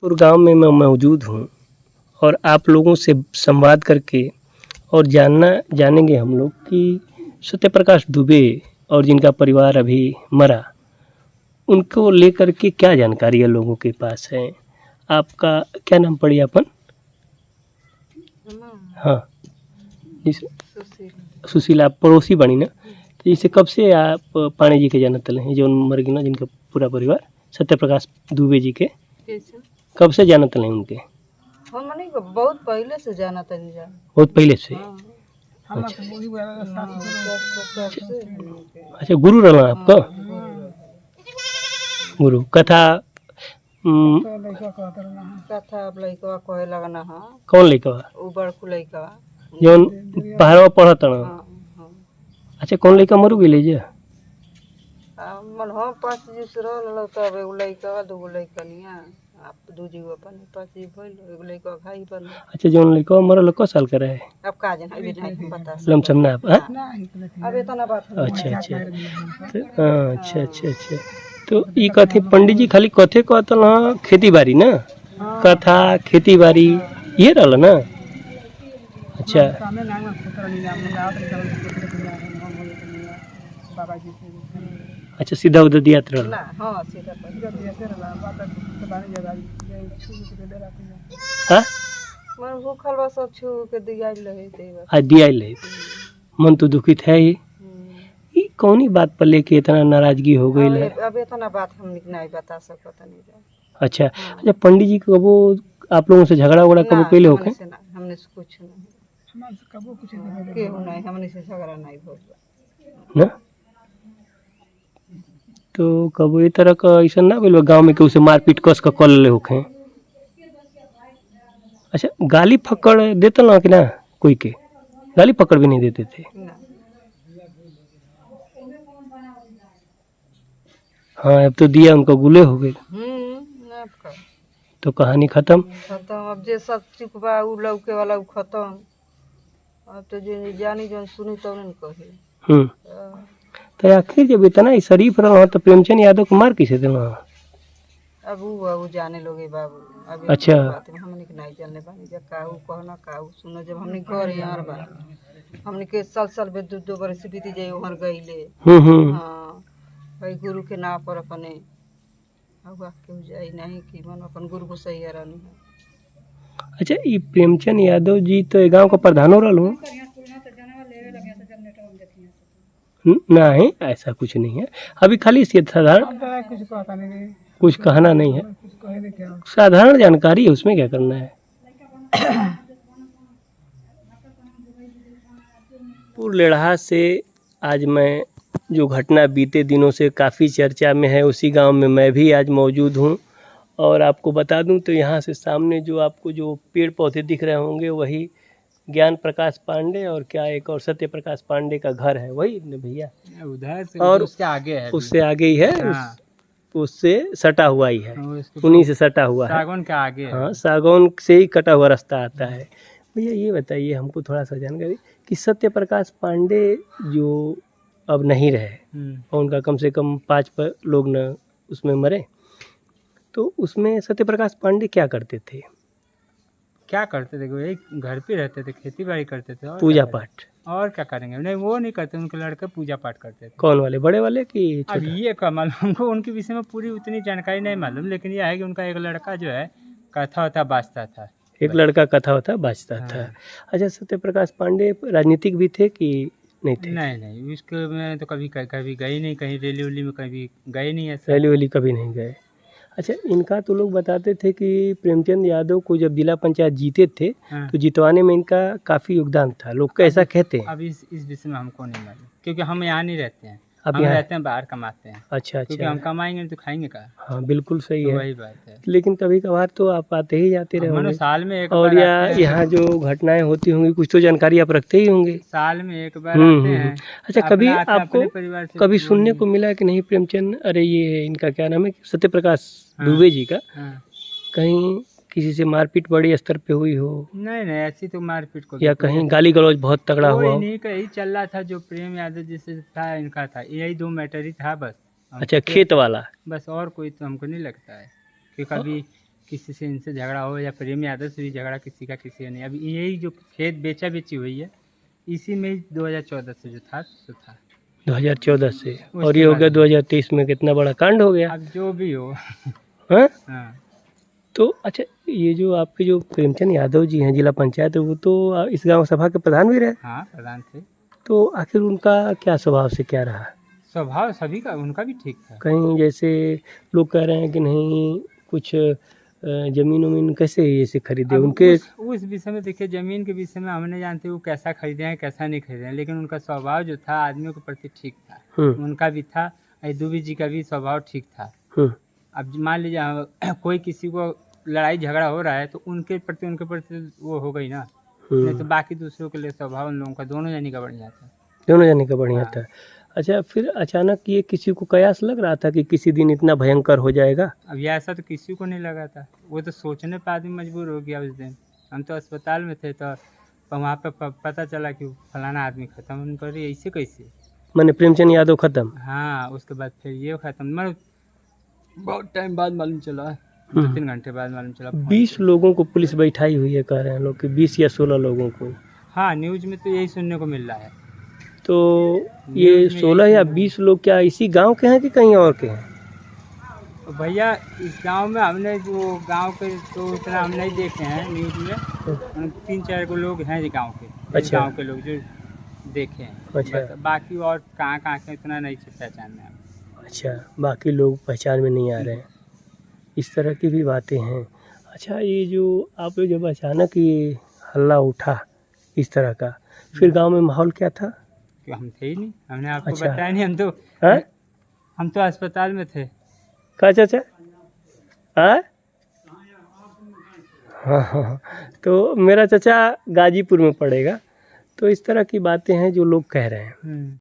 और गांव में मैं मौजूद हूं और आप लोगों से संवाद करके और जानेंगे हम लोग कि सत्य प्रकाश दुबे और जिनका परिवार अभी मरा, उनको लेकर के क्या जानकारी है लोगों के पास है। आपका क्या नाम पड़ी अपन? हाँ जी, सुशीला। आप पड़ोसी बनी ना, तो इसे कब से आप पाणी जी के जानत हैं जो मर गए ना, जिनका पूरा परिवार सत्य प्रकाश दुबे जी के कब से जानत हैं उनके? हमनी को बहुत पहले से जाना था। बहुत पहले से। हाँ। अच्छा, गुरु रहा आपका? गुरु कथा कथा अब लइकवा कहे लगना। हाँ, कौन लइकवा? उ बड़कू लइकवा जौन पहरवा पढ़त ना। हाँ। अच्छा, कौन लइका मरू गेले जे? मन हम 5 जीस रहल तब एगो लइकवा दूगो लइकनिया आप दू जीव अपन 5 जीव भइल, एगो लइकवा भाई बन। अच्छा, जौन लइकवा मरल क साल का रहे? अब का जन अभी नहीं पता लमसम ना आप? अब इतना बात। अच्छा अच्छा, तो अच्छा अच्छा अच्छा, तो ई कथे पंडित जी खाली कथे कहतल हाँ खेती बाड़ी ना, कथा खेती बाड़ी ये रहल ना? अच्छा अच्छा, सीधा उधर दिया रहल। हाँ सीधा हाँ, मन भूखल बा सब छू के दियाइल रहे देवा। आज दिया ले मन तो दुखित है ही। ई कौनी बात पर लेके इतना नाराजगी हो गई है? अब इतना बात हम नहीं बता सकत नहीं। अच्छा अच्छा, पंडित जी कबो आप लोगों से झगड़ा वगड़ा कबो कैले होके? हमने से कुछ नहीं, कबो कुछ नहीं, हमने से झगड़ा नहीं होल ना। तो कबो ये तरह का ऐसा ना बोल गांव में कि उसे मारपीट कस का कल ले होके? अच्छा, गाली फक्कड़ देते ना कि ना? कोई के गाली पकड़ भी नहीं देते थे? हाँ, अब तो दिया उनको गुले हो गए तो कहानी खत्म। अब जे सब चुप बा उ लौके वाला उ खत्म। अब तो जे जानी जन सुनी तो नहीं कहे। तो आखिर जब इतना ही शरीफ रहा तो प्रेमचंद यादव को मार किसे देना? अब वो जाने लोगे बाबू। अब अच्छा, हमने के नहीं जानने बानी जब काहू कहना काहू सुनो। जब हमने घर यार बा हमने के साल में 2 बरस बीती जाए वहां गईले। हाँ, भाई गुरु के नाम पर अपने अब क्यों जाए नहीं कि मन अपन गुरु को सही हरानी है। अच्छा, ये प्रेमचंद यादव जी तो गांव का प्रधान हो रहा हूँ? नहीं, ऐसा कुछ नहीं है। अभी खाली साधारण कुछ कहना नहीं है, साधारण जानकारी है, उसमें क्या करना है। पुरलेढ़ा से आज मैं जो घटना बीते दिनों से काफ़ी चर्चा में है, उसी गांव में मैं भी आज मौजूद हूं। और आपको बता दूं तो यहाँ से सामने जो आपको जो पेड़ पौधे दिख रहे होंगे वही ज्ञान प्रकाश पांडे और क्या एक और सत्य प्रकाश पांडे का घर है, वही भैया उधर से। और उससे आगे है, उससे आगे ही है। हाँ। उससे सटा हुआ ही है, उन्हीं से सटा हुआ है, सागौन के आगे है। हाँ, सागौन से ही कटा हुआ रास्ता आता है। भैया ये बताइए हमको थोड़ा सा जानकारी कि सत्य प्रकाश पांडे जो अब नहीं रहे और उनका कम से कम 5 लोग न उसमें मरे, तो उसमें सत्य प्रकाश पांडे क्या करते थे? क्या करते थे? वही घर पे रहते थे, खेती बाड़ी करते थे, पूजा पाठ। और क्या करेंगे? नहीं, वो नहीं करते, उनके लड़के पूजा पाठ करते थे। कौन वाले, बड़े वाले कि अब ये का मालूम हमको, उनके विषय में पूरी उतनी जानकारी नहीं मालूम, लेकिन यह है कि उनका एक लड़का जो है कथा वथा बाजता था। एक लड़का कथा वथा बाजता था। अच्छा, सत्य प्रकाश पांडे राजनीतिक भी थे कि नहीं थे? नहीं, उसके में तो कभी गए नहीं, कहीं रैली उली में कभी गए नहीं है, रैली वैली कभी नहीं गए। अच्छा, इनका तो लोग बताते थे कि प्रेमचंद यादव को जब जिला पंचायत जीते थे तो जितवाने में इनका काफ़ी योगदान था, लोग कैसा कहते हैं। अब इस विषय में हमको नहीं मालूम, क्योंकि हम यहाँ नहीं रहते हैं, हम रहते हैं बाहर, कमाते हैं। अच्छा क्योंकि हम कमाएंगे तो खाएंगे का। हाँ, बिल्कुल सही है, वही बात है। लेकिन कभी कभार तो आप आते ही जाते रहे साल में एक और या यहाँ जो घटनाएं होती होंगी कुछ तो जानकारी आप रखते ही होंगे। साल में एक बार आते हैं। अच्छा, कभी आपको कभी सुनने को मिला कि नहीं प्रेमचंद, अरे ये इनका क्या नाम है, सत्य प्रकाश दुबे जी का कहीं किसी से मारपीट बड़ी स्तर पे हुई हो? नहीं, ऐसी तो मारपीट को या कहीं गाली गलौज बहुत तगड़ा हुआ? नहीं, कहीं चल रहा था जो प्रेम यादव जैसे था, इनका था, यही 2 मैटर ही था बस। अच्छा, खेत वाला बस, और कोई तो हमको नहीं लगता है कि कभी किसी से इनसे झगड़ा हो या प्रेम यादव से भी झगड़ा किसी का किसी का नहीं। अब यही जो खेत बेचा बेची हुई है इसी में 2014 से जो था सो था 2014 से, और ये हो गया 2023 में, कितना बड़ा कांड हो गया। अब जो भी हो। हाँ? हाँ तो अच्छा, ये जो आपके जो प्रेमचंद यादव जी हैं जिला पंचायत, वो तो इस गांव सभा के प्रधान भी रहे। हाँ प्रधान थे। तो आखिर उनका क्या स्वभाव से क्या रहा? स्वभाव सभी का उनका भी ठीक था। कहीं जैसे लोग कह रहे हैं कि नहीं कुछ जमीन उमीन कैसे जैसे खरीदे अब उनके। उस विषय में देखिए, जमीन के विषय में हम नहीं जानते वो कैसा खरीदे हैं कैसा नहीं खरीदे हैं, लेकिन उनका स्वभाव जो था आदमियों के प्रति ठीक था। उनका भी था, दुबी जी का भी स्वभाव ठीक था। अब मान लीजिए कोई किसी को लड़ाई झगड़ा हो रहा है तो उनके प्रति वो हो गई ना, नहीं तो बाकी दूसरों के लिए स्वभाव उन लोगों का दोनों जानी का बढ़िया था। दोनों जाने का बढ़िया हाँ। था। अच्छा, फिर अचानक ये किसी को कयास लग रहा था कि किसी दिन इतना भयंकर हो जाएगा? अब ये ऐसा तो किसी को नहीं लगा था, वो तो सोचने पर आदमी मजबूर हो गया। उस दिन हम तो अस्पताल में थे तो वहाँ पे पता चला कि फलाना आदमी खत्म। उनको अरे ऐसे कैसे, मैंने प्रेमचंद यादव खत्म। हाँ उसके बाद फिर ये खत्म, मतलब बहुत टाइम बाद मालूम चला, 2-3 घंटे बाद मालूम चला। 20 लोगों को पुलिस बैठाई हुई है, कह रहे हैं लोग कि 20 या 16 लोगों को। हाँ न्यूज में तो यही सुनने को मिल रहा है। तो ये न्यूज़ में 16 या 20 लोग क्या इसी गांव के हैं कि कहीं और के हैं? तो भैया इस गांव में हमने जो गांव के तो उतना हम नहीं देखे हैं न्यूज में, 3-4 को लोग हैं गांव के। अच्छा। गांव के लोग जो देखे हैं। अच्छा। बस बाकी और कहाँ के इतना नहीं पहचान में। अच्छा, बाकी लोग पहचान में नहीं आ रहे हैं, इस तरह की भी बातें हैं। अच्छा, ये जो आप जब अचानक ये हल्ला उठा इस तरह का, फिर गांव में माहौल क्या था? कि हम थे ही नहीं, हमने आपको अच्छा। बताया नहीं। हाँ? हम तो अस्पताल में थे। क्या चाचा? हाँ हाँ हाँ, तो मेरा चाचा गाजीपुर में पड़ेगा। तो इस तरह की बातें हैं जो लोग कह रहे हैं।